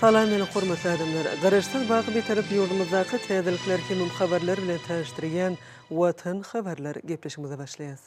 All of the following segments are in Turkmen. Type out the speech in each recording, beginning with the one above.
Salam meni hormatly adamlar. Garaşsyz bagy beterip ýurdumyzdaky täzelikler hemem habarlar bilen tanıştyrýan Watan habarlar gepleşigimize başlaýas.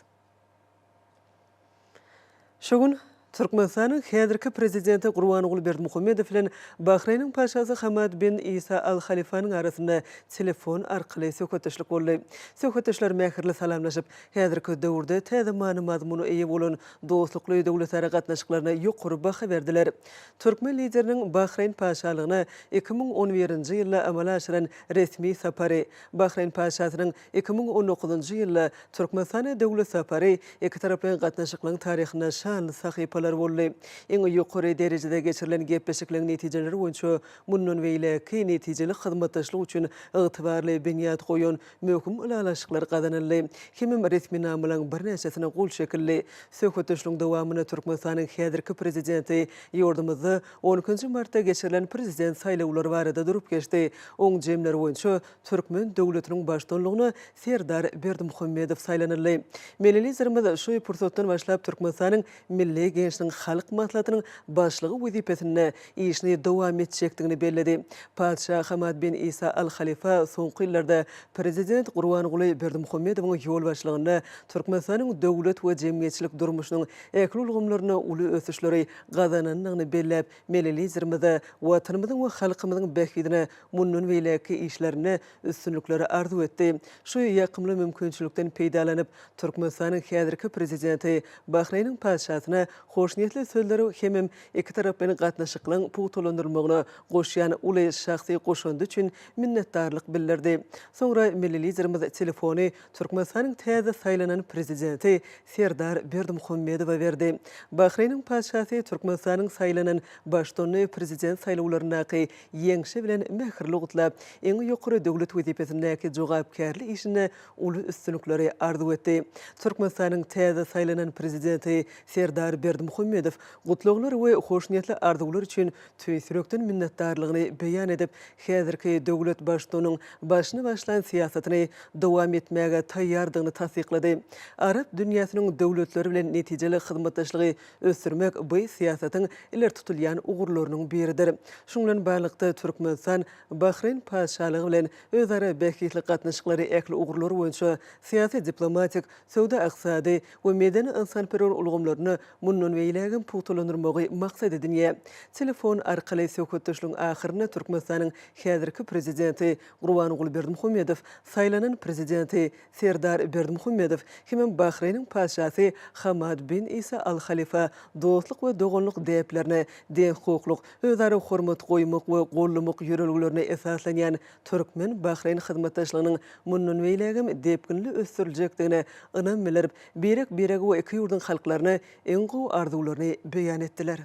Şogun Türkmenistanyň häzirki prezidenti Gurbanguly Berdimuhammedow bilen Bahreýnyň paşasy Hamad bin Isa Al Khalifanyň arasynda telefon arkaly söhbetdeşlik boldy. Söhbetdeşler mähirli salamlaşyp, häzirki döwürde täze mazmuny eýe bolan dostlukly döwletlara gatnaşyklaryna ýokary baha berdiler. Türkmen lideriniň Bahreýn paşalygyna 2011-nji ýylda amala aşyran resmi sapary, Bahreýn paşasynyň 2019-njy ýylda Türkmenistana döwlet sapary iki taraply gatnaşyklaryň taryhyna şanly sahypalar boldy. Eň ýokary derejede geçirilen gepleşikliň netijeleri boýunça mundan beýleki netijeli hyzmatdaşlyk üçin ygtybarly beňat goýan möhüm ulalaşyklar gazanyldy. Hemem resmi namalaryň birnäçesine gol şekilli söhbetdeşligiň dowamyna Türkmenistanyň häzirki prezidenti ýurdumyzda 12-nji martda geçirilen prezident saýlawlary barada durup geçdi. Oň jemler boýunça Türkmen döwletiniň başdanlygyna Serdar Berdimuhammedow saýlanyldy. Melelizirmizde şu pursatdan başlap Türkmenistanyň milli gençliğin halk maslahatynyň başlygy wezipesine işini dowam etjekdigini bellädi. Padşah Hamad bin Isa Al Khalifa soňky ýyllarda prezident Gurbanguly Berdimuhammedowyň ýol başlygyna Türkmenistanyň döwlet we jemgyýetçilik durmuşynyň ekli ulgamlaryna uly ösüşleri gazananyny belläp, melelizirmizde watanymyzyň we halkymyzyň bähbidine mundan beýleki işlerine üstünlikleri arzu etdi. Şu ýakymly mümkinçilikden peýdalanyp Türkmenistanyň häzirki prezidenti Bahreýnyň paşasyna hoşniyetli sözleri hemem iki tarap bilen gatnaşyklaryň puwtalandyrmagyna goşýan uly şahsy goşandy üçin minnetdarlyk bildirdi. Soňra millilizirimiz telefony Türkmenistanyň täze saýlanan prezidenti Serdar Berdimuhammedowa berdi. Bahreýnyň paşasy Türkmenistanyň saýlanan başdanly prezident saýlawlaryna ýeňşi bilen mähirli gutlap, eň ýokary döwlet wezipesindäki jogapkärli işine uly üstünlikleri arzu etdi. Türkmenistanyň täze saýlanan prezidenti Serdar Berdimuhammedow gutluglar we hoşniyetli arzuwlar üçin tüýsürekden minnetdarlygyny beýan edip, häzirki döwlet başlygynyň başyny başlan siýasatyny dowam etmäge taýýardygyny tasdiklady. Arab dünýäsiniň döwletleri bilen netijeli hyzmatdaşlygy ösürmek bu siýasatyň iler tutulýan ugurlarynyň biridir. Şoň bilen baglyqda Türkmenistan Bahreýn paşalygy bilen özara bähkitli gatnaşyklary ekli ugurlary boýunça siýasy, diplomatik, söwda aqsady we medeni insanperwer ulgamlaryny mundan beýlegen puwtalandyrmagy maksat edinýär. Telefon arkaly söhbetdeşligiň ahyryna Türkmenistanyň häzirki prezidenti Gurbanguly Berdimuhammedow, saýlanan prezidenti Serdar Berdimuhammedow hemem Bahreýnyň paşasy Hamad bin Isa Al Khalifa dostluk we doganlyk däplerine deň hukuk, özara hormat goýmak we gollamak ýöreliglerine esaslanýan Türkmen Bahreýn hyzmatdaşlygynyň mundan beýlegen depkinli ösdüriljekdigine ynam bilerip, berek we iki ýurdun halklaryna eň gowy arzuwlaryny beýan etdiler.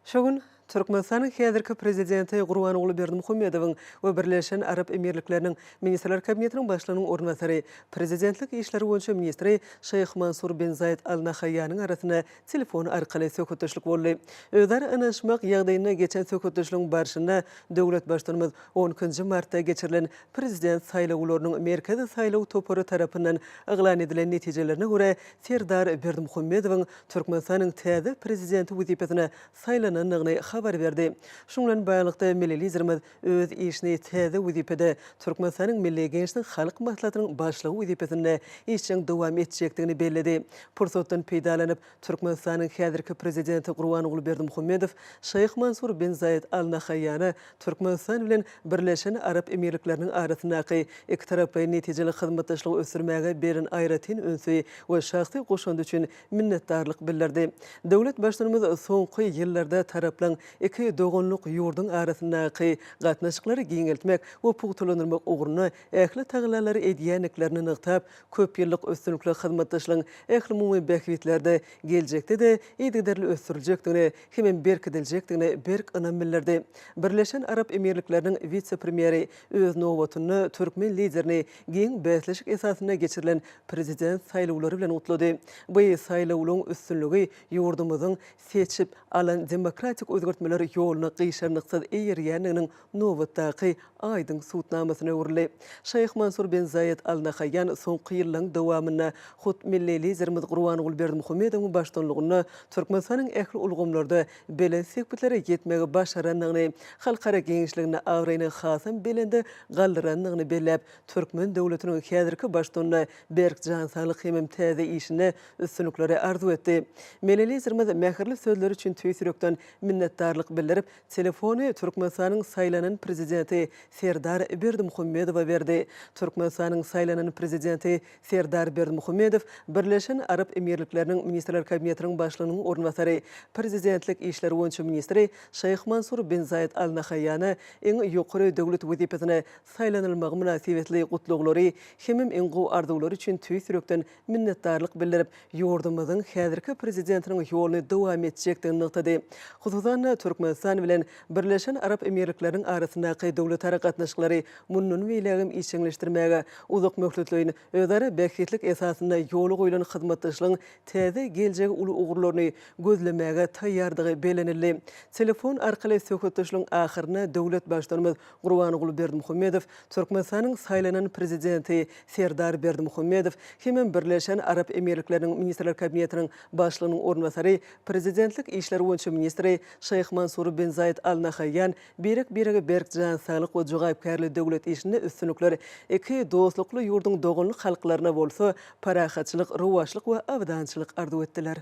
Şogun Türkmenistanyň häzirki prezidenti Gurbanguly Berdimuhammedowyň we Birleşen Arap Emirlikleriniň Ministrler Kabinetiniň başlygynyň ornatary, prezidentlik işleri boýunça ministri Şeyh Mansur bin Zayed Al Nahyanyň arasyna telefon arkaly söhbetdeşlik boldy. Özara anaşmak ýagdaýyna geçen söhbetdeşligiň barşynda döwlet başdanymyz 12-nji martda geçirilen prezident saýlawlarynyň merkezi saýlaw topary tarapyndan eglan edilen netijelerine görä Serdar Berdimuhammedowyň Türkmenistanyň täze prezidenti wezipesine saýlananyny habar berdi. Şoň bilen baglyqda millilizirimiz öz işini täze wezipede Türkmenistanyň milli gençliğin halk maslahatynyň başlygy wezipesinde işçiň dowam etjekdigini bellädi. Pursatdan peýdalanyp Türkmenistanyň häzirki prezidenti Gurbanguly Berdimuhammedow Şeyh Mansur bin Zayed Al Nahyany Türkmenistan bilen Birleşen Arap Emirlikleriniň arasyndaky iki taraply netijeli hyzmatdaşlygy ösürmäge beren aýratyn önsü we şahsy goşandy üçin minnetdarlyk bildirdi. Döwlet başdanymyz soňky ýyllarda taraplan iki doganlyk ýurdun arasyndaky gatnaşyklary giňeltmek we puwtalandyrmak ugruna ähli taýlary edýänliklerini nyktab, köp ýyllyk ösdürlikli hyzmatdaşlygyň ähli mumy bähwitlerde geljekde de ýetiderli ösdüriljekdigini, hemem berkidiljekdigini berk ynam bildirdi. Birleşen Arap Emirlikleriniň wise-premieri öz nowatyny Türkmen liderini giň bäsleşik esasyna geçirilen prezident saýlawlary bilen utlady. Bu saýlawlaryň üstünligi ýurdumyzyň seçip alan demokratik özgürlükleri öwürtmeler ýoluna gyşarnyksız eýerýäniniň nowatdaky aýdyň suwtnamasyna öwrüli. Şeýh Mansur bin Zayed Al Nahyan soňky ýyllaryň dowamyna Hut milli liderimiz Gurbanuly Berdimuhammedowyň başdanlygyna Türkmenistanyň ähli ulgamlarda bele sekbetlere ýetmegi başaranyny, halkara geňişligine awraýny hasam belende galdyranyny belläp, Türkmen döwletiniň häzirki başdanyna Berkjan Salyk hemem täze işine üstünlükleri arzu etdi. Melelizirimiz mähirli sözleri üçin tüýsürekden minnetdarlyk bildirip, telefony Türkmenistanyň saýlanan prezidenti Serdar Berdimuhammedowa berdi. Türkmenistanyň saýlanan prezidenti Serdar Berdimuhammedow Birleşen Arap Emirlikleriniň Ministrler Kabinetiniň başlygynyň ornwasary, prezidentlik işleri boýunça ministri Şeýh Mansur bin Zayed Al Nahyany eň ýokary döwlet wezipesine saýlanylmagy münasibetli gutluklary hemem eň gowy arzulary üçin tüýsürekden minnetdarlyk bildirip, ýurdumyzyň häzirki prezidentiniň ýoluny dowam etjekdigini nykdy. Hususan Türkmenistan bilen Birleşen Arap Emirlikleriniň arasyndaky döwletara gatnaşyklary munun weýlegim işçileşdirmäge uzak möhletliğini özara bähitlik esasynda ýoly goýulan hyzmatdaşlygyň täze geljegi uly ugurlaryny gözlemäge taýýardygy belenildi. Telefon arkaly söhbetdeşligiň ahyryna döwlet başdanymyz Gurbanuly Berdimuhammedow, Türkmenistanyň saýlanan prezidenti Serdar Berdimuhammedow hemem Birleşen Arap Emirlikleriniň Ministrler Kabinetiniň başlygynyň ornwasary, prezidentlik işleri boýunça ministri Şeýh Mansur bin Zayed Al Nahyan birek Berkjan Salyk we jogaýpkärli döwlet işinde üstünlükler iki dostlukly ýurduň doganly halklaryna bolsa parahatçylyk, rowaçlyk we awdançylyk arzu etdiler.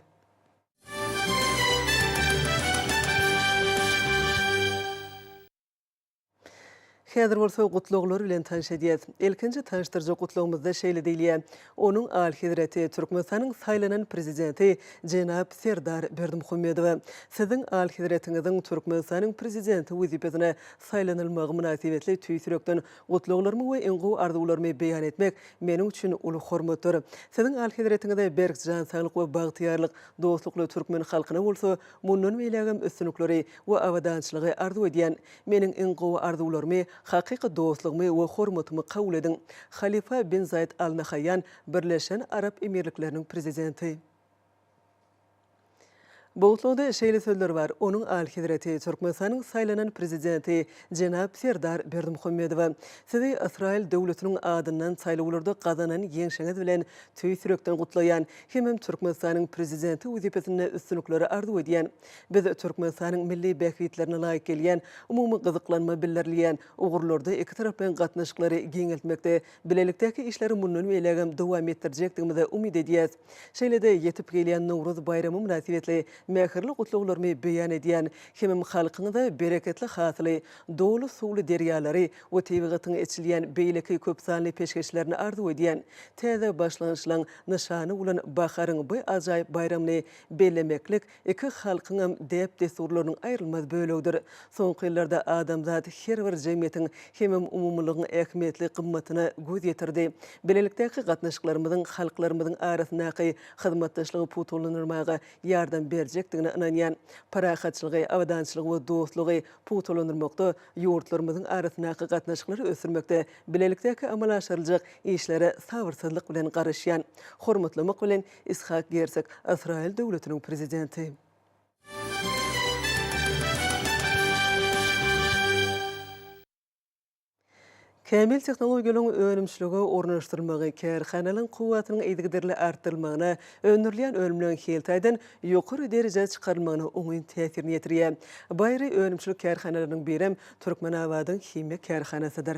Häzir bolsa gutluklary bilen tanış edýäs. Elkinji tanıştyrjy gutlugymyzda şeýle diýilýär. Onuň al Hedrati Türkmenistanyň saýlanan prezidenti Jenap Serdar Berdimuhammedow. Siziň al Hedratiňiziň Türkmenistanyň prezidenti wezipesine saýlanylmagy münasibetli tüýsürekden gutluklarymy we eň gowy arzuwlarymy beýan etmek meniň üçin uly hormatdyr. Siziň al Hedratiňizde Berkjan Salyk we bagtyarlyk dostlukly Türkmen halkyna bolsa munun weýlegim üstünlikleri we awdançylygy arzu edýän meniň eň gowy arzuwlarymy haqiqi dostlugymy we hormatymy kabul ediň. Halifa bin Zayed Al Nahyan Birleşen Arap Emirlikleriniň prezidenti. Boğutluğda şeýle sözler var. Onuň al Hedrati Türkmenistanyň saýlanan prezidenti Jenap Serdar Berdimuhammedow. Sizi İsrail döwletiniň adyndan saýlawlarda gazanan ýeňşeňiz bilen tüýsürekden gutlaýan hemem Türkmenistanyň prezidenti wezipesine üstünlikleri arzu edýän. Biz Türkmenistanyň milli bähitlerine laýyk gelýän, umumy gyzyklanma bildirilýän ugurlarda iki tarap bilen gatnaşyklary geňeltmekde, bilelikdäki işleri munun weýlegim dowam etdirjekdigimize umyt edýäs. Şeýle-de ýetip gelýän Nowruz bayramy münasibetli mähirli gutluklarymy beýan edýän hemem halkyňyza bereketli hasyly, dowly suwly derýalary we tebigatyň içilýän beýleki köp sanly peşkeşlerini arzu edýän täze başlanýyşlaryň nyşany bolan baharyň bu ajaýyp bayramyny bellemeklik iki halkyň dep desturlarynyň aýrylmaz bölegdir. Soňky ýyllarda adamzat her bir jemgyýetiň hemem umumlygyň ähmiýetli gymmatyna göz ýetirdi. Belelikdäki gatnaşyklarymyzyň halklarymyzyň arasyndaky hyzmatdaşlygy putulanyrmagy ýardam berjekdigine inanýan, parahatçylygy, awdançylygy we dostlugy putulanyrmakda ýurtlarymyzyň arasyndaky gatnaşyklary ösürmekde, bilelikdäki amal aşyryljak işlere sabyrsyzlyk bilen garaşýan. Hormatlamak bilen Ishak Gersek, İsrail döwletiniň prezidenti. Kämil tehnologiýalaryň önümçiligi ornaşdyrmagy, kärhanalaryň kuwwatynyň eýdigiderli artdyrylmagyna, öňürleýän önümlüň heltäýden ýokary derejede çykarylmagyna oňy täsirini ýetirýär. Baýry önümçilik kärhanalarynyň birem Türkmenabadyň himya kärhanasydyr.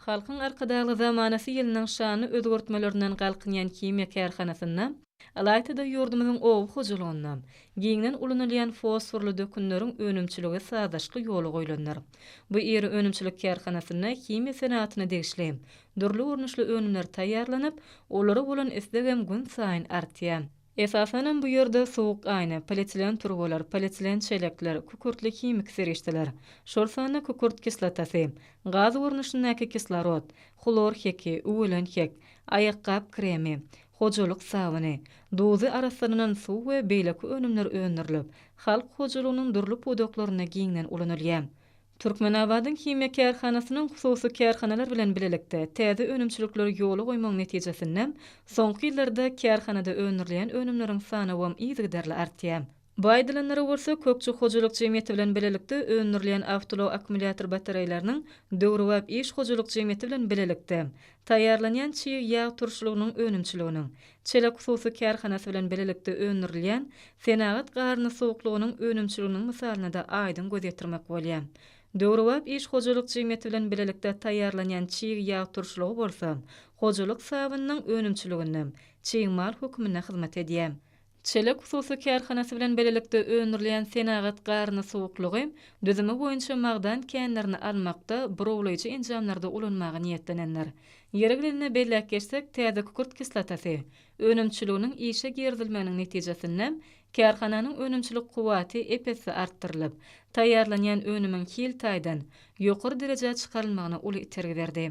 Halkyň arkadaly zamanasy ýylynyň şany özgörtmelerinden galkynýan himya kärhanasynda alaytyda ýurdumyzyň owy hojulygyndan giňden ulanylýan fosforly dökünleriň önümçiligi sadaşly ýoly goýulanlar. Bu ýeri önümçilik kärhanasyna himya senatyna degişli dürli urunuşly önümler taýýarlanyp, olary bolan islegem gün saýyn artýar. Esasen bu ýerde sowuk aýna, polietilen turgolar, polietilen çelekler, kükürtli kimik serişdiler. Şol sany kükürt kislotasy, gaz urunuşyndaky kislorod, xlor heki, uwulan hek, aýakkap kremi, hojuluk sabyny, dozy arasynyň suw we beýleki önümler öňürilip, halk hojulugynyň dürli podoklaryna giňden ulanylýar. Türkmenabadyň himya kärhanasynyň hususy kärhanalar bilen bilelikde täze önümçilikleri ýoly goýmak netijesinde soňky ýyllarda kärhanada öňürilýän önümleriň sany wam ýygyderli artýar. Baydylanlara bolsa kökçü hojuluk jemgyýeti bilen bilelikde öňürilýän awtolog akkumulýator batareýalarynyň döwrewap iş hojuluk jemgyýeti bilen bilelikde taýýarlanýan çiý ýağ turşulugynyň önümçiliginiň çelek susy kärhanasy bilen bilelikde öňürilýän senagat garny sowuklugynyň önümçiliginiň misalyna da aýdyn göz ýetirmek bolýar. Döwrewap iş hojuluk jemgyýeti bilen bilelikde taýýarlanýan çiý ýağ turşulugy bolsa hojuluk sabynyň önümçiligine çiň mal hökmüne hyzmat edýär. Çelek hususy kärhanasy bilen belelikde öňürilýän senagat garny sowuklugy düzümi boýunça magdan känlerini almakda birowlaýjy enjamlarda ulanmagy niýetlenenler. Ýere gelenine bellek geçsek täze kukurt kislotasy önümçiliginiň işe girdilmeniň netijesinde kärhananyň önümçilik kuwaty epesi artdyrylyp, taýýarlanýan önümiň hil taýdan ýokary derejä çykarylmagyna uly itergi berdi.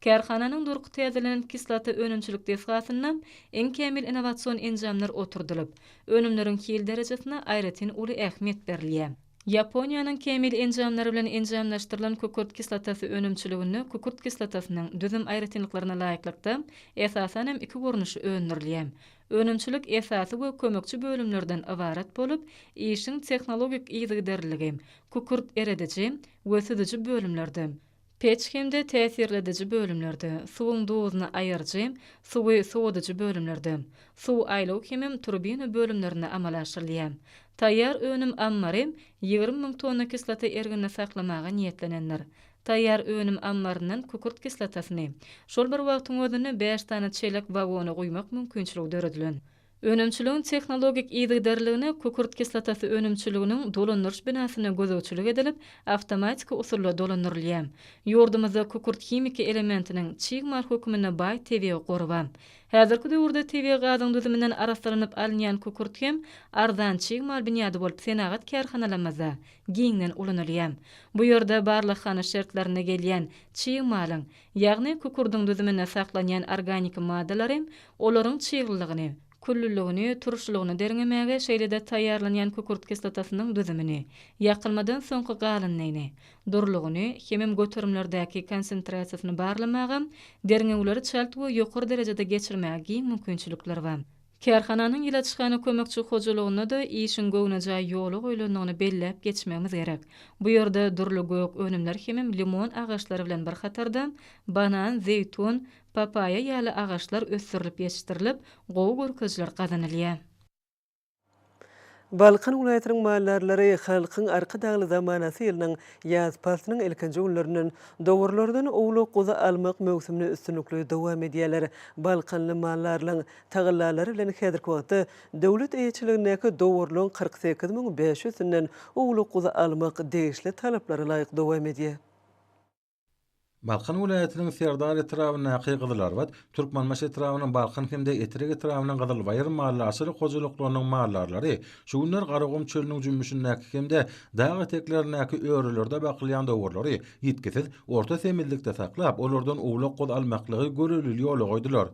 Kärhananyň durky täzelenen kislota önümçilik desgasyndan en kämil innowasion enjamlar oturdylyp, önümleriň hil derejesine aýratyn uly ähmiýet berilýär. Yaponiýanyň kämil enjamlary bilen enjamlaşdyrylan kukurt kislotasy önümçiligini kukurt kislotasynyň düzüm aýratynlyklaryna laýyklykda esasen hem iki görnüşi öňürilýär. Önümçilik esasy we kömekçi bölümlerden ibarat bolup, işiň tehnologik ýygyderligi, kukurt eredici we südüji bölümlerde peç hemde täsirledici bölümlerde, suwuň dozuny aýyrjy, suwy sowadyjy bölümlerde, suw aýlaw hemem turbina bölümlerine amal aşyrylýar. Taýýar önüm ammary 20.000 tonna kislota ergine saklamaga niýetlenenler. Taýýar önüm ammaryndan kukurt kislotasyny şol bir wagtyň özünde 5 tane çelek wagona goýmak mümkinçiligi döredilen. Önümçiligiň tehnologik ýygyderligine kukurt kislotasy önümçiliginiň dolandyryş binasyna gözegçilik edilip, awtomatik usulla dolandyrylýar. Ýurdumyzda kukurt kimiki elementiniň çiň mal hökmüne baý tebigy gorba. Häzirki döwürde tebigy gazyň düzüminden arastlanyp alynýan kukurt hem arzan çiň mal binýady bolup senagat kärhanalarymyzda giňden ulanylýar. Bu ýerde barlyk hany şertlerine gelýän çiň malyň, ýagny kukurdyň düzümine saklanýan organik maddalary olaryň çyýglygyny, küllülligini, turşulugyny derňemäge şeýlede taýýarlanýan kukurt kislotasynyň düzümini, ýakylmadan soňky galynlygyny, durlugyny, hemem göterimlerdäki konsentrasiýasyny barlamaga, derňegleri çalt we ýokary derejede geçirmäge mümkinçilikler bar. Kärhananyň ýyla çykany kömekçi hojulugyna da işiň göwnejäi ýoly goýulandygyny belläp geçmemiz gerek. Bu ýerde durly gök önümler hemem limon agaçlary bilen bir hatarda banan, zeytun, papaya ýaly agaçlar ösürilip ýetişdirilip, gowy görkezler gazanylýar. Balkan vilayatynyň mahallarlary halkyň arka dagly zamanasy ýylynyň ýaz pasynyň ilkinji günlerinden dowrlardan owluk goza almak mövsümini üstünlikli dowam edýärler. Balkanly mahallaryň tagallalary bilen häzirki wagtda döwlet eýçiligindäki dowrlaryň 48.500-den owluk goza almak degişli talaplara laýyk dowam edýär. Balkan vilayatynyň Serdar etrawyna gyzylar wat, Türkmenmaş etrawynyň Balkan hemde Eterek etrawynyň Gyzylbaýyr mahallasy hojuluklarynyň mahallary şu günler Garagum çölüniň jümmüşindäki hemde dağ eteklerindäki örülerde bakylýan dowrlary ýetkisiz orta semillikde saklap, olardan owluk goz almaklygy görülýär ýoly goýdular.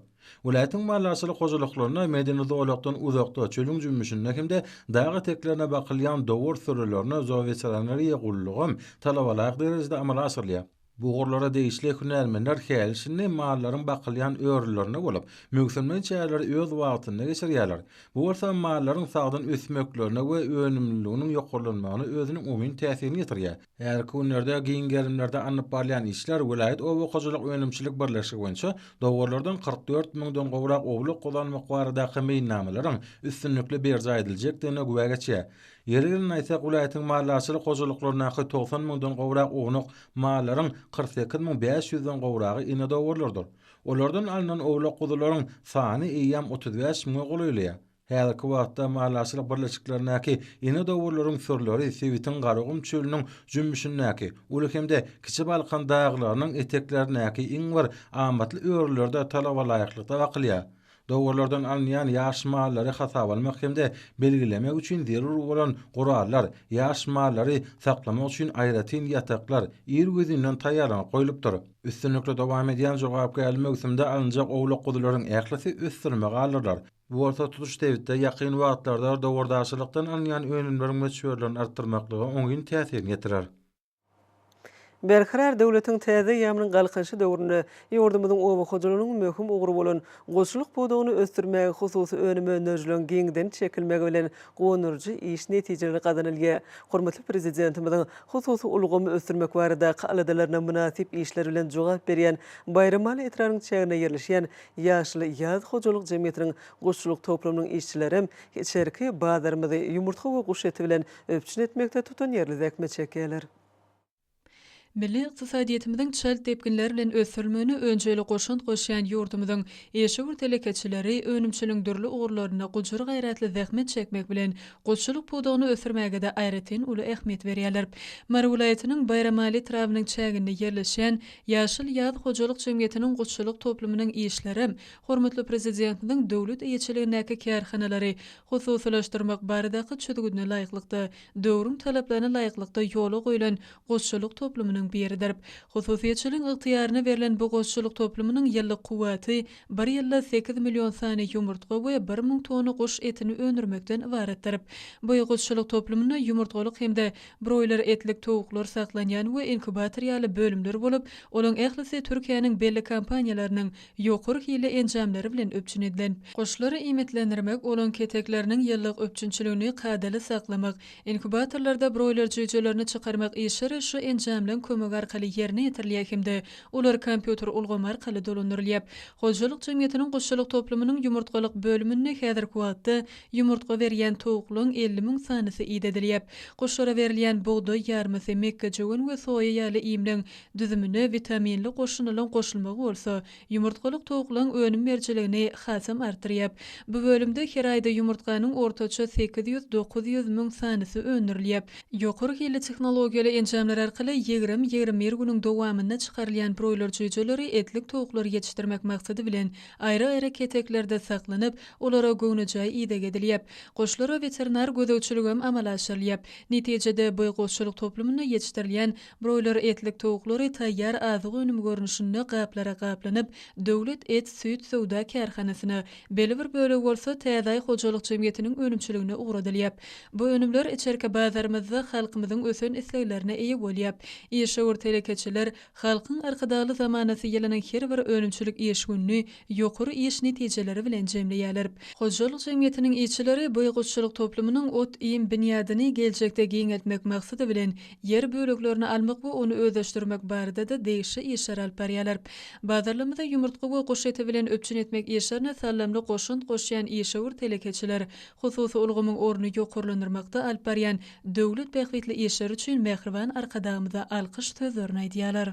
Vilayatyň mahallasylyk hojuluklaryna medeni dowlatdan uzakda çölüň jümmüşinde hemde dağ eteklerine bakylýan dowr sürelerini zoweçalanary ýagulygym talabalar derejede amala asyrlýar. Bu gorlara değişli hünärmenler häýilşini mahallaryň bakylýan örülerine bolup, mögsümden çäýerleri öz wagtyny geçirýärler. Bu bolsa mahallaryň sagdan ösmeklerine we önümliliğiniň ýokarlanmagyna özüniň umumyň täsirini ýetirýär. Härki günlerde giňgerimlerde anyp barýan işler vilayat owokaçylyk önümçilik birleşigi boýunça dowrlardan 44.000-den gowrak owluk gozanmak baradaky meýnamalaryň üstünlikli berja ediljekdigine güwe geçýär. Ýerlerini aýtsak, vilayatyň mahallasylyk hojuluklaryna 90.000-den gowrak owluk mahallalaryň 48.500-den gowragy ine dowrlardyr. Olardan alynan owluk gozalaryň sany eýam 35.000 goýulýar. Häzirki wagtda mahallasylyk birleşiklerindäki ine dowrlaryň sürleri Sewitin Garagum çölüniň jümmüşindäki, uly hemde Kiçi Balkan daglarynyň eteklerindäki iň bir amatly örülerde talaba laýyklykda bakylýar. Dowrlardan alynýan ýaş mahallary hasaba almak hemde belgilemek üçin zerur bolan gurallar, ýaş mahallary saklamak üçin aýratyn ýataklar ýer gözünden taýýarlanyp goýulypdyr. Üstünlikle dowam edýän jogapka mövsümde alınjak owluk gozalaryň ählisy ösdürmek alyrlar. Bu orta tutuş tebitde ýakyn wagtlarda dowrdaşylykdan alynýan önümleriň meçhurlaryny artdyrmaklygy oňyn täsirini ýetirer. Berkarar döwletiň täze ýamynyň galkynşy döwründe ýurdumyzyň oba hojulugynyň möhüm ugry bolan goşuluk budugyny ösdürmäge hususy önüme nöjlen giňden çekilmegi bilen gonurjy iş netijeleri gazanylýar. Hormatly prezidentimiziň hususy ulgamy ösdürmek barada aladalarına münasip işler bilen jogap berýän Bayramali etraryň çägine ýerleşýän ýaşly ýaz hojuluk jemgyýetiniň goşuluk toplamynyň işçileri şerki bazarymyzy ýumurtga we guş eti bilen öpçün etmekde tutan ýerli zäkme çekýärler. Milli iqtisadiyetimiziň çäl tepkinler bilen ösürülmegine öňjeli goşunt goşýan ýurdumyzyň eşegur telekeçileri önümçiliň dürli ugurlaryna gujur gaýratly zähmet çekmek bilen goşuluk pudugyny ösürmäge de aýratyn uly ähmiýet berýärler. Mara vilayatynyň Bayramali etrawynyň çäginde ýerleşýän ýaşyl ýaz hojuluk jemgyýetiniň goşuluk toplumynyň işleri hormatly prezidentimiziň döwlet eýetçiligindäki kärhanalary hususylaşdyrmak baradaky çödügüne laýyklykda döwrüň talaplaryna laýyklykda ýola goýulan goşuluk toplumynyň biridir. Hususiýetçiliň ygtyýaryna berilen bu goşuluk toplumynyň ýyllyk kuwaty 1 ýylda 8 million sany ýumurtga we 1000 tonna guş etini öndürmekden ibaretdir. Bu goşuluk toplumyna ýumurtgalyk hemde broiler etlik towuklar saklanýan we inkubator ýaly bölümler bolup, olaň ählisi Türkiýanyň belli kompaniýalarynyň ýokury hile enjamlary bilen öpçün edilen. Goşulary iýmitlendirmek, olaň ketekleriniň ýyllyk öpçünçiligini kadaly saklamak, inkubatorlarda broiler jüýjelerini çykarmak işleri şu enjamlaryň kömegi arkaly ýerine ýetirilýär hemde ular kompýuter ulgamy arkaly dolandyrylýar. Hojuluk jemgyýetiniň goşuluk toplumynyň ýumurtgalyk bölümine häzirki wagtda ýumurtga berýän towuklaryň 50 000 sanysi ýedilýär. Goşlara berilýän buğday ýarmasy, mekka jogyn we soýa ýaly iýimliň düzümine vitaminli goşunylan goşulmagy bolsa, ýumurtgalyk towuklaryň önüm berjiligini hasam artyrýar. Bu bölümde her aýda ýumurtkanyň ortaça 800-900 000 sanysi öndürilýär. Ýokury hile tehnologiýaly enjamlar arkaly 20-21 günüň dowamyna çykarylýan broiler jüýjeleri etlik towuklar ýetişdirmek maksady bilen aýry-aýry keteklerde saklanyp, olara göwnüjay ýydak edilýär. Goşlara veterinar gözegçilig hem amal aşyrylýar. Netijede bu goşuluk toplumyna ýetişdirilýän broiler etlik towuklary taýýar azyk önüm görnüşinde gaplara gaplanyp, döwlet et süýt sowda kärhanasyna belli bir bölegi bolsa täze hojuluk jemgyýetiniň önümçiligine ugradylýar. Bu önümler içerke bazarymyzda halkymyzyň ösen isleglerine eýe bolýar. Eşegur telekeçiler halkyň arkadaly zamanasy ýylynyň her bir önümçilik iş gününi ýokury iş netijeleri bilen jemleýärler. Hojuluk jemgyýetiniň işçileri bu goşuluk toplumynyň ot iýim binýadyny geljekde giňeltmek maksady bilen ýer böleklerini almak we onu özleşdirmek barada da degişi işler alyp barýarlar. Bazarlarymyzda ýumurtga we guş eti bilen öpçün etmek işlerine sallamly goşunt goşýan eşegur telekeçiler hususy ulgamyň orny ýokurlandyrmakda alyp barýan döwlet behwitli işler üçin mehriban arkadamyza alkyş sözlerini aýdýarlar.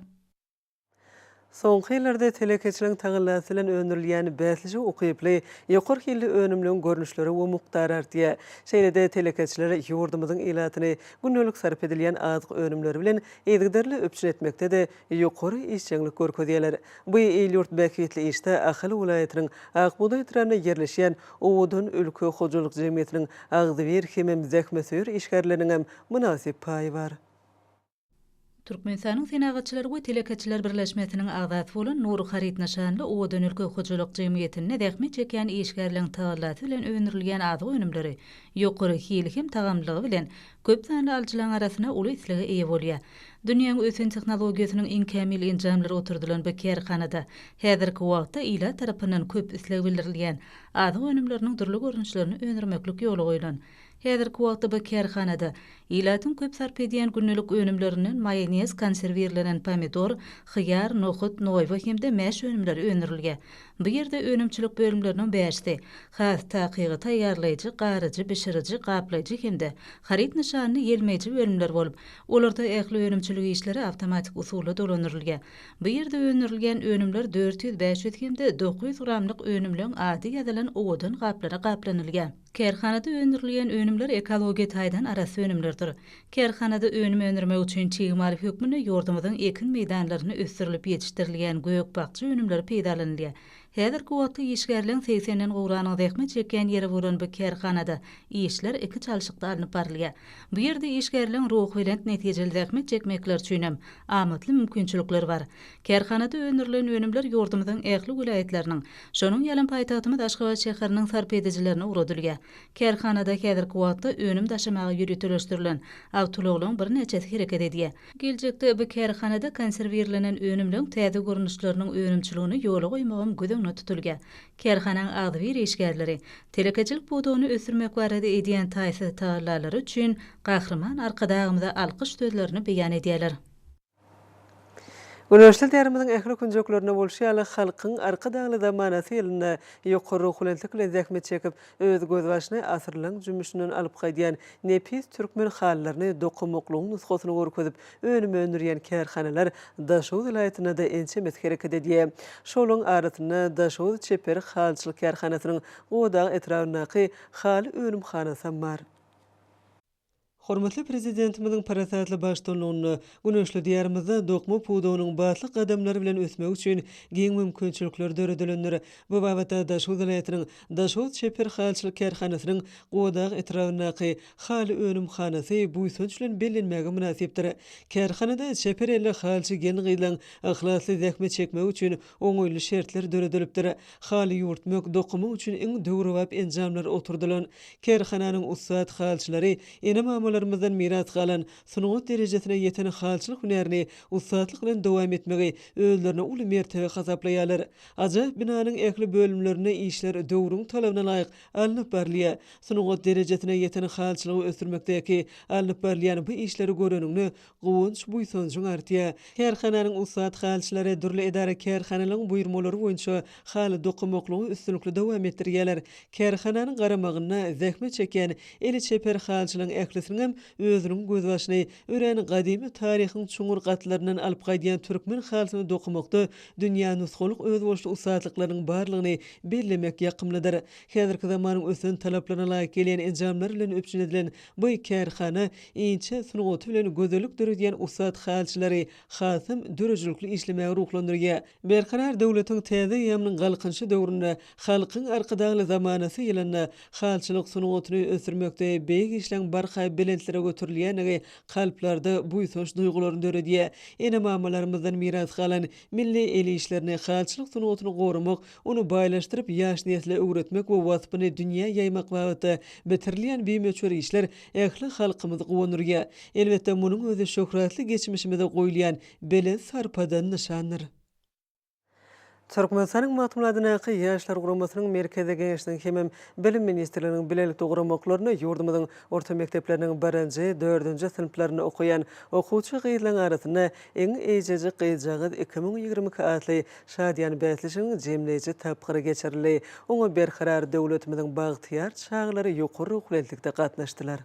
Soňky ýyllarda telekeçiliň tagyllansy bilen öndürilýän bäsliji okyply ýokur hilli önümliň görnüşleri we muktary artýar. Şeýlede telekeçiler ýurdumyzyň ilatyny günlük sarf edilýän azyk önümleri bilen eýdigderli öpçün etmekde de ýokury işçilik görkezýärler. Bu ýurt bäkitli işde Ahyl vilayatynyň Akbuday etrawyna ýerleşýän Owudun ülke hojuluk jemgyýetiniň Agdywer hemem zähmesör işgärleriniň hem münasip paýy bar. Türkmenistanyň senagatçylary we telekeçiler birleşmesiniň agzasy bolan Nur Harit Naşanly Owudun ülke hojuluk jemgyýetine zähmet çeken işgärleriň tagallasy bilen öňürilýän azyk önümleri ýokury hili hem tagamlygy bilen köp sanly alyjylaryň arasyna uly islige eýe bolýar. Dünýäň ösen tehnologiýasynyň iň kämil enjamlary oturdulan bu kärhanada häzirki wagtda ila tarapyndan köp isleg bildirilýän azyk önümleriniň durly görnüşlerini öňürmeklik ýoly goýulan. Häzirki wagtda bu kärhanada ilatyň köp sarp edýän günlük önümlerinden mayonez, konserwerlenen pomidor, hyýar, nohut, noýwa hemde mäş önümleri öňürilýär. Bu ýerde önümçilik bölümleriniň bäşdi has takygy taýýarlaýjy, garyjy, bişiriji, gaplayjy hemde Harit Naşanly ýelmeji bölümler bolup, olarda ähli önümçilik işleri awtomatik usulda dolandyrylýar. Bu ýerde öňürilýän önümler 400-500 hemde 900 gramlyk önümleň ady ýazylan owudun gaplara gaplanylýar. Kärhanada öňürilýän önümler ekologiýa taýdan arasy önümlerdir. Kärhanada önüm öňürmek üçin çygymaly hökmüne ýurdumyzyň ekin meýdanlaryny ösdürilip ýetişdirilýän göýek bakçy önümleri peýdalanylýar. Häzirki wagtda işgärliň 80'den gowranyň zähmet çeken ýeri bolan bu kärhanada işler iki çalşykda alınıp barylýar. Bu ýerde işgärliň ruh bilen netijeli zähmet çekmekler üçin hem amatly mümkinçilikler bar. Kärhanada önerilen önümler ýurdumyzyň ähli vilayetleriniň, şonuň ýalan paýtagtymy Aşgabat şäheriniň sarp edijilerine uradylýar. Kärhanada häzirki wagtda önüm daşamagy ýürütülýän awtologlaryň bir neçesi hereket edýär. Geljekde bu kärhanada konserwirlenen önümliň täze görnüşleriniň önümçiligini ýola goýmagam gödüňe tutulýar. Kärhanaň agdy bir işgärleri telekeçilik budugyny ösürmek barada edýän taýsy taýlalary üçin gahrman arkadagymyza alkyş sözlerini beýan edýärler. Üniversite täriminiň ähli kunjoklarına bolşýaly halkyň arka dagly zamanasy ýylyna ýokary hulentlik bilen zähmet çekip öz gözbaşyna asyrlaň jümüşinden alyp gaýdýan nepis türkmen hallaryny dokumoklugyň nusgasyny görkezip önüme öndürýän kärhanalar Daşow vilayatyna da ençemet hereket edýär. Şolaryň arasynda Daşow çeper halçylyk kärhanasynyň godag etrawynaky haly önümhanasy bar. Hormatly prezidentimiziň parasatly başdanlygyny güneşli diýerimizde dokma pudugynyň batly gadamlary bilen ösmek üçin giň mümkinçilikler döredelenler. Bu babata Daşow vilayatynyň Daşow çeper halçylyk kärhanasynyň godag etrawynaky haly önümhanasy bu söňçlen bellenmäge münasipdir. Kärhanada çeper elle halçy gen gylan ahlasly zähmet çekmek üçin oňoýly şertler döredelipdir. Haly ýurtmak dokumy üçin iň döwrewap enjamlar oturdulan. Kärhananyň ustad halçylary ene larymyzdan miras galan sunugat derejesine ýeten halçylyk hünerini ustadlyk bilen dowam etmegi özlerine uly mertebe hasaplaýarlar. Ajab binanyň ähli bölümlerine işler döwrüň talabyna laýyk alınıp barylýar. Sunugat derejesine ýeten halçylygy ösürmekdäki alınıp barylýan bu işleri görenigini gowunç buýsanjyň artýar. Kärhananyň ustad halçylary dürli edara kärhanalaryň buýrmalary boýunça haly dokumoklugy üstünlikli dowam etdirýärler. Kärhananyň garamagyna zähmet çeken eli çeper halçylygyň ählisiniň özüniň gözbaşyny ören gadymy taryhyň çuňur gatlaryndan alyp gaýdýan türkmen halkyny dokumakda dünýä nusgalyk öz bolşy ustadlyklarynyň barlygyny bellemek ýakymlydyr. Häzirki zamanyň ösen talaplaryna laýyk gelýän enjamlar bilen öpçün edilen bu kärhana inçe sunugaty bilen gözellik döredýän ustad halçylary hasym dörejilikli işlemäge ruhlandyrýar. Berkarar döwletiň täze ýamynyň galkynçy döwründe halkyň arkadagy zamanasy ýylyna halçylyk sunugatyny ösürmekde beýik işleň barha belentlere götürilýänigi kalplarda buýsanç duýgularyny döredýär. Ene mamalarymyzdan miras galan milli eli işlerini halçylyk sunugatyny gorumak, onu baýlaşdyryp ýaş nesle öwretmek we wasypyny dünýä ýaymak wagtda bitirilýän bimeçwer işler ähli halkymyzy gowandyrýar. Elbetde munyň özi şöhratly geçmişimize goýulýan belen sarpadan nişandyr. Türkmenistanyň matmuladynaky ýaşlar guramasynyň merkezi geňeşligiň hemem bilim ministrliginiň bilelik doguramaklaryny ýurdumyzyň orta mekdepleriniň 1-nji, 4-nji sinflaryny okuyan okuwçy gyýylaryň arasynda eň ejeji gyýjagy 2022 adly Şadyan Bätlişiň jemleýici tapgyry geçirildi. Oňa berkarar döwletimiziň bagtyar çaglary ýokary uklentlikde gatnaşdylar.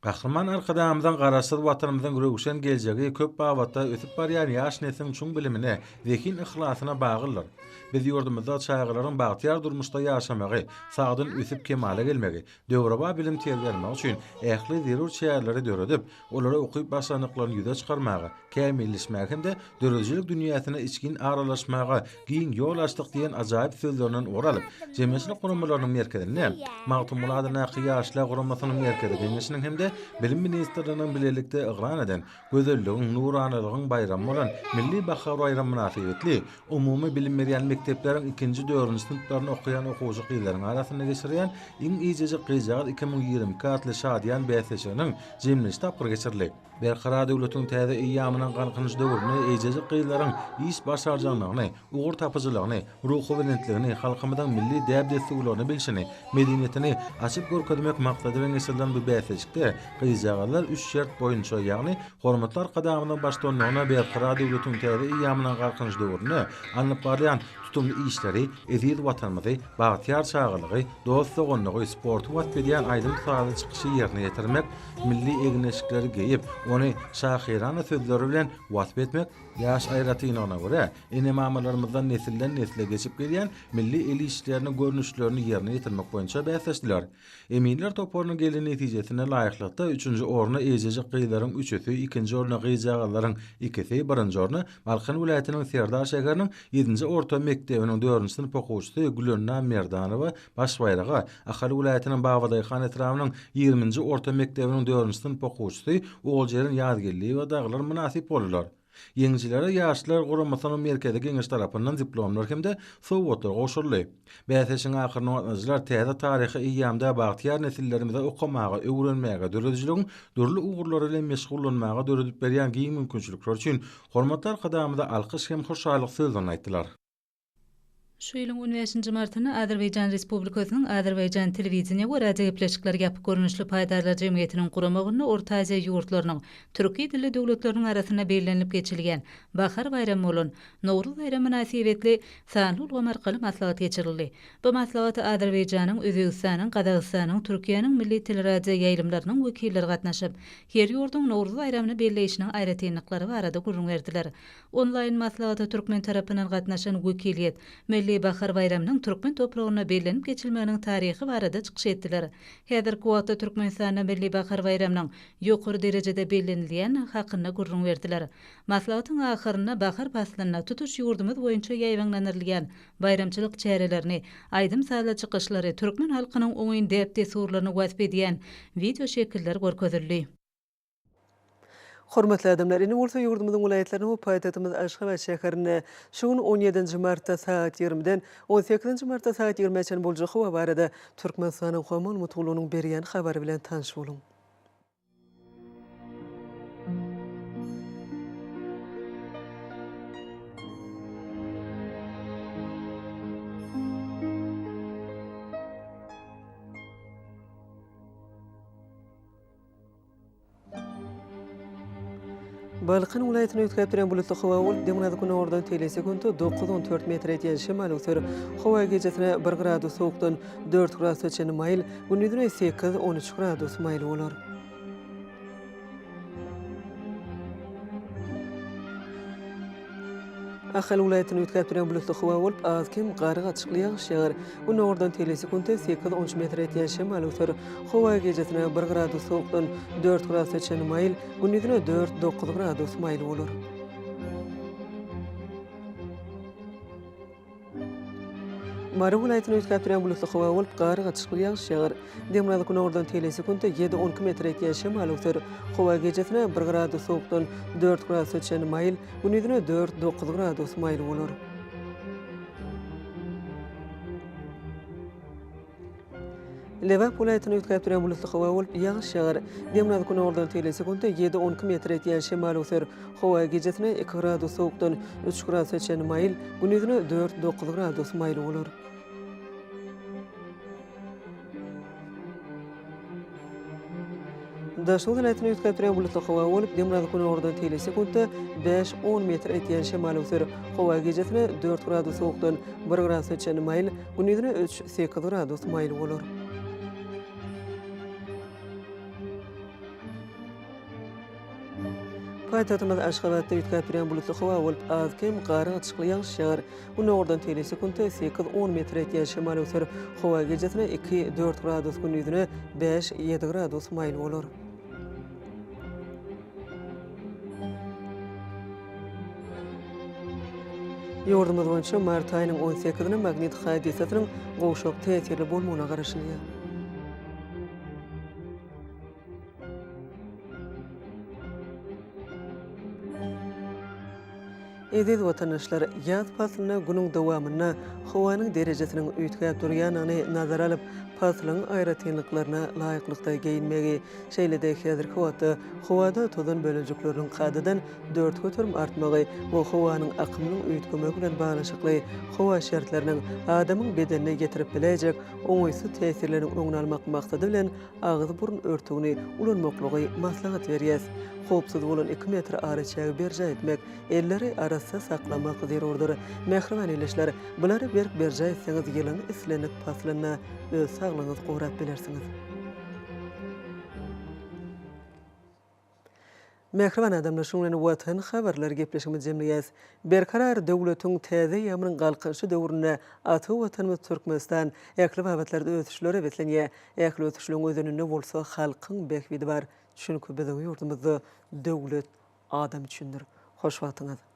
Gahrman arkadamyzdan garaşsyz watanymyzyň gürегişen geljegi köp babatda ötüp barýan ýaş nesliň çuň bilimine, zekin ihlasına baglylar. Biz ýurdumyzda çaýgylaryň bagtyar durmuşda ýaşamagy, sagdyn üsüp kemale gelmegi, döwreba bilim terbiýelemek üçin ähli zerur çaýlary döredip, olara okuýp başlanyklaryny ýüze çykarmagy, kämilleşmäge hem de dörejilik dünýäsine içkin aralaşmagy giň ýol açdyk diýen ajaýyp sözlerinden oralyp, jemgyýetçilik guramalarynyň merkezine, magtumuladyna ýaşlar guramasynyň merkezi geňeşiniň hem de bilim ministrliginiň bilelikde ygran eden, gözelligiň, nuranylygyň bayramy bolan milli bahar bayram münasibetli umumy bilim berýän mektepleriň 2-nji 4-nji sinflaryny okuyan okuwçy gyýylaryň arasynda geçirýän iň ejeji gyýjagy 2022 adly Şadyan Bätlişiniň jemleýici tapgyry geçirildi. Berkarar döwletiň täze ýamynyň galkynçy döwrüne ejeji gyýylaryň iş başarjanlygyny, ugur tapyjylygyny, ruhy bilentligini, halkymyzyň milli däbdesligini bilşini, medeniýetini açyp görkezmek maksady bilen geçirilen bu bäsleşikde gyýjagylar 3 şert boýunça, ýagny hormatlar gadamynyň başdanlygyna berkarar döwletiň täze ýamynyň galkynçy döwrüne alınıp barýan tutumly işleri, ezil watanymyzy, bagtyar çagylygy, dostlugyny, sport we edýän aýdym sahada çykyşy ýerine ýetirmek, milli egneşikleri geýip, ony şahyrana sözleri bilen wasyp etmek ýaş aýratyna görä ene mamalarymyzdan nesilden nesile geçip gelýän milli eli işlerini görnüşlerini ýerine ýetirmek boýunça bäsleşdiler. Eminler toporunyň gelýän netijesine laýykly Ýaşlykda 3-nji orna eýjejek gyýlaryň 3-üsi, 2-nji orna gyýjagallaryň 2-si, 1-nji orna Balkan vilayatynyň Serdar şäheriniň 7-nji orta mekdebiniň 4-nji sinip okuwçysy Gülönna Merdanowa baş bayraga, Ahali vilayatynyň Babadyýhan etrawynyň 20-nji orta mekdebiniň 4-nji sinip okuwçysy Oğuljer'in ýadgirligi we daglar münasip bolýar. Ýeňjilere ýaşlar guramasynyň merkezi geňiş tarapyndan diplomlar hemde sowgatlar goşuldy. Bäseşiň akyryny watnaşylar täze taryhy ýamda bagtyar nesillerimize okamaga, öwrenmäge, döredijiligiň dürli ugurlary bilen meşgullanmaga döredip berýän giň mümkinçilikler üçin hormatlar kadamyda alkyş hem hoşallyk sözlerini aýtdylar. Şu ýylyň 15-nji martyny Azerbaýjan Respublikasynyň Azerbaýjan telewizioniýa we radio gepleşikler ýapy görnüşli paýdarlar jemgyýetiniň guramagyny Orta Aziýa ýurtlarynyň türki dilli döwletleriniň arasyna belgilenip geçilgen Bahar bayramy bolan Nowruz bayramy münasibetli sanly ulgam arkaly maslahat geçirildi. Bu maslahaty Azerbaýjanyň, Özbegistanyň, Gazagystanyň, Türkiýanyň milli teleradio ýaýlymlarynyň wekilleri gatnaşyp, her ýurdun Nowruz bayramyny belleýişiniň aýratynlyklary barada gurrun berdiler. Online maslahata türkmen tarapyndan gatnaşan wekiliyet milli Bahar bayramynyň türkmen topragyna bellenip geçilmeginiň taryhy barada çykyş etdiler. Häzirki wagtda Türkmenistanda milli Bahar bayramynyň ýokary derejede bellenilýän hakyna gurrun berdiler. Maslahatyň ahyryna bahar faslyna tutuş ýurdumyz boýunça ýaýwanlanyrylýan bayramçylyk çärelerini, aýdym sala çykyşlary türkmen halkynyň oňyn depde surlaryny wasp edýän video şekiller görkezildi. Hormatly adamlar, indi bolsa ýurdumyzyň vilayatlaryny we paýtagtymyz Aşgabat şäherine şuň 17-nji martda saat 20-den 18-nji martda saat 20-çe boljak hawa barada Türkmenistanyň Homan Mutlulynyň berýän habary bilen tanış boluň. Balkan vilayatyny ötkäp duran bulutly hawa bolup, demanazy güne ordan telesekundy 9-14 metr etýän şemal öser. Hawa gejesine 1 gradus sowukdan 4 gradus öçen maýl, gündüzine 8-13 gradus maýl bolar. Ahali vilayatyny ötkäp duran bulutly hawa bolup, azkem gary gaçykly ýağış ýagar. Güne ordan telesekundy 8-13 metr etýän şemal öser. Hawa gejesine 1 gradus sowukdan 4 gradus öçen maýl, gündüzine 4-9 gradus maýl bolar. Mara vilayatyny ötkäp duran bulutly hawa bolup, gary gaçykly ýağış ýagar. Demanazy güne ordan telesekundy 7-12 metr etýän şemal öser. Hawa gejesine 1 gradus sowukdan 4 gradus öçen maýl, gündüzine 4-9 gradus maýl bolar. Lewap vilayatyny ötkäp duran bulutly hawa bolup, ýağış ýagar. Demanazy güne ordan telesekundy 7-12 metr etýän şemal öser. Hawa gejesine 2 gradus sowukdan 3 gradus öçen maýl, gündüzine 4-9 gradus maýl bolar. Daşul vilayatyny ötkäp duran bulutly hawa bolup, demanazy güne ordan telesekundy 5-10 metr etýän şemal öser. Hawa gejesine 4 gradus sowukdan 1 gradus öçen maýl, gündüzine 3-8 gradus maýl bolar. Paýtagtymyz Aşgabatda ötkäp duran bulutly hawa bolup, azkem gary gaçykly ýağış ýagar. Güne ordan telesekundy 8-10 metr etýän şemal öser. Hawa gejesine 2-4 gradus, gündüzine 5-7 gradus maýl bolar. Ýurdumyz boýunça mart aýynyň 18-nde magnit hadisatynyň gowşak täsirli bolmagyna garaşylýar. Eziz vatandaşlar, yaz faslyna günüň dowamyna howanyň derejesiniň öýtgäp durýanyny nazara alyp, faslyň aýratynlyklaryna laýyklykda geyinmegi, şeýlede häzirki wagtda howada tozan bölejikleriniň kadadan 4 götürüm artmagy we howanyň akymynyň öýtgemegi bilen baglanşykly howa şertleriniň adamyň bedenine getirip biläjek oňaýsy täsirlerini öňüne almak maksady bilen agyz burun örtügini ulanmaklygy maslahat berýär. Hopsuz bolan 2 metr araçagy berja etmek, elleri arasynda saklamak zerurdur. Mehriban eleşler, bulary berja etseňiz ýylyň islenip paslyna öz saglygyňyzy gowrap bilersiňiz. Mehriban adamlar şuňdan watan habarlar gepleşigimiz jemleýäs. Berkarar döwletiň täze ýamryň galkynşy döwrüne aty watanymyz Türkmenistan ýakly babatlarda ötüşleri betlenýär. Ýakly ötüşleriň özünde bolsa halkyň bekbidi bar. Çünki biziň ýurdumyzda döwlet adam üçindir. Hoş wagtyňyz.